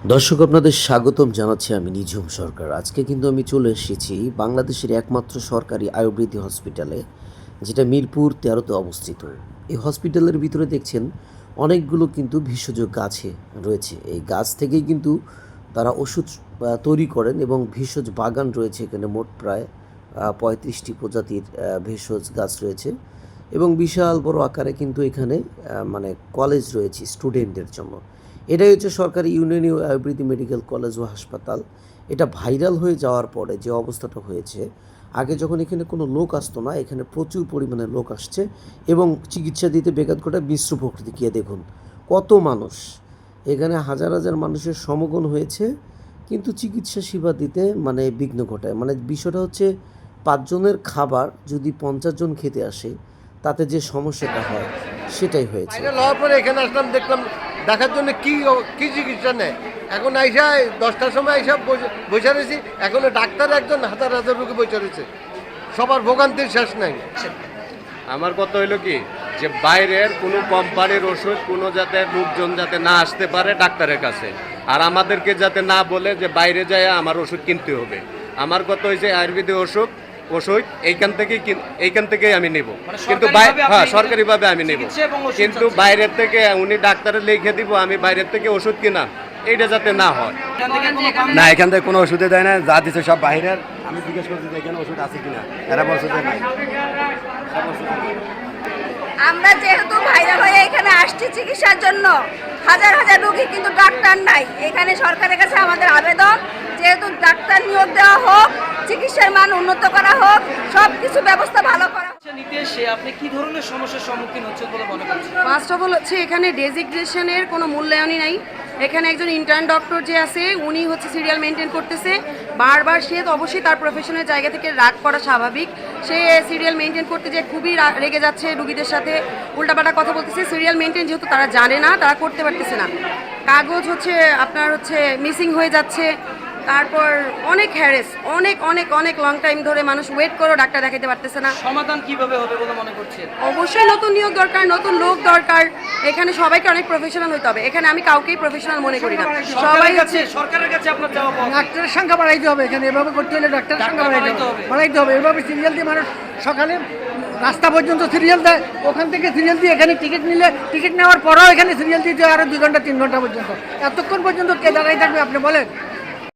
দর্শক আপনাদের স্বাগতম জানাচ্ছি আমি নিঝুম সরকার। আজকে কিন্তু আমি চলে এসেছি বাংলাদেশের একমাত্র সরকারি আয়ুর্বেদিক হসপিটালে, যেটা মিরপুর 13-তে অবস্থিত। এই হসপিটালের ভিতরে দেখছেন অনেকগুলো কিন্তু ভেষজ গাছে রয়েছে। এই গাছ থেকেই কিন্তু তারা ওষুধ তৈরি করেন এবং ভেষজ বাগান রয়েছে এখানে মোট প্রায় 35টি প্রজাতির ভেষজ গাছ রয়েছে এবং বিশাল বড় আকারে কিন্তু এখানে মানে কলেজ রয়েছে স্টুডেন্টদের জন্য। এটাই হচ্ছে সরকারি ইউনানি আয়ুর্বেদিক মেডিকেল কলেজ ও হাসপাতাল। এটা ভাইরাল হয়ে যাওয়ার পরে যে অবস্থাটা হয়েছে, আগে যখন এখানে কোনো লোক আসতো না, এখানে প্রচুর পরিমাণে লোক আসছে এবং চিকিৎসা দিতে ব্যাঘাত ঘটায় মিশ্র প্রকৃতি। গিয়ে দেখুন কত মানুষ, এখানে হাজার হাজার মানুষের সমাগম হয়েছে, কিন্তু চিকিৎসা সেবা দিতে মানে বিঘ্ন ঘটায়। মানে বিষয়টা হচ্ছে 5 জনের খাবার যদি 50 জন খেতে আসে, তাতে যে সমস্যাটা হয় সেটাই হয়েছে। ভাইরাল হওয়ার পরে এখানে আসলাম, দেখলাম দেখার জন্য কি কি চিকিৎসা নেয়। এখন আইসা 10টার সময় আইসা বসে রয়েছি, এখনো ডাক্তার একজন হাজার হাজার রোগী বসে রয়েছে, সবার ভোগান্তির শেষ নাই। আমার কথা হইলো কি, যে বাইরের কোনো কোম্পানির ওষুধ কোনো যাতে লোকজন যাতে না আসতে পারে ডাক্তারের কাছে, আর আমাদেরকে যাতে না বলে যে বাইরে যায় আমার ওষুধ কিনতে হবে। আমার কথা হয়েছে আয়ুর্বেদিক ওষুধ এইখান থেকেই আমি নেব, কিন্তু হ্যাঁ সরকারিভাবে আমি নেব, কিন্তু বাইরের থেকে উনি ডাক্তারের লিখে দিব, আমি বাইরের থেকে ওষুধ কিনা এইটা যাতে না হয়। না, এখান থেকে কোনো ওষুধে দেয় না, যা দিচ্ছে সব বাইরের। আমি জিজ্ঞেস করছি যে এখানে ওষুধ আছে কিনা, এরা বলছে যে নাই। আমরা যেহেতু ভাইরাল হয়ে এখানে আসছি চিকিৎসার জন্য, হাজার হাজার রোগী কিন্তু ডাক্তার নাই। এখানে সরকারের কাছে আমাদের আবেদন, যেহেতু ডাক্তার নিয়োগ দেওয়া হোক, চিকিৎসার মান উন্নত করা হোক, সব কিছু ব্যবস্থা ভালো করা হোক। নিতে এসে আপনি কি ধরনের সমস্যার সম্মুখীন হচ্ছেন বলে মনে করছেন? ফার্স্ট অফ অল হচ্ছে এখানে ডেজিগনেশনের কোনো মূল্যায়নই নাই। এখানে একজন ইন্টার্ন ডক্টর যে আছে উনি হচ্ছে সিরিয়াল মেনটেন করতেছে বারবার। সে তো অবশ্যই তার প্রফেশনের জায়গা থেকে রাগ করা স্বাভাবিক। সে সিরিয়াল মেনটেন করতে যে খুবই রেগে যাচ্ছে, রুগীদের সাথে উল্টাপাল্টা কথা বলতেছে। সিরিয়াল মেনটেন যেহেতু তারা জানে না, তারা করতে পারতেছে না। কাগজ হচ্ছে আপনার হচ্ছে মিসিং হয়ে যাচ্ছে। তারপর অনেক হ্যারেস, অনেক অনেক অনেক লং টাইম ধরে মানুষ ওয়েট করেও ডাক্তার দেখাতে পারতেছে না। সমাধান কিভাবে হবে বলে মনে করছেন? অবশ্যই নতুন নিয়োগ দরকার, নতুন লোক দরকার। এখানে সবাইকে অনেক প্রফেশনাল হতে হবে। এখানে আমি কাউকেই প্রফেশনাল মনে করি না। সবাই সরকারের কাছে আপনার চাওয়া পাওয়া ডাক্তারের সংখ্যা বাড়াইতে হবে। এখানে এভাবে করতে হলে ডাক্তারের সংখ্যা বাড়াইতে হবে। এভাবে সিরিয়াল দিয়ে মানুষ সকালে রাস্তা পর্যন্ত সিরিয়াল দেয়, ওখান থেকে সিরিয়াল দিয়ে এখানে টিকিট নিলে, টিকিট নেওয়ার পরেও এখানে সিরিয়াল দিতে হয় আরও 2 ঘন্টা 3 ঘন্টা পর্যন্ত। এতক্ষণ পর্যন্ত কে দাঁড়াই থাকবে আপনি বলেন?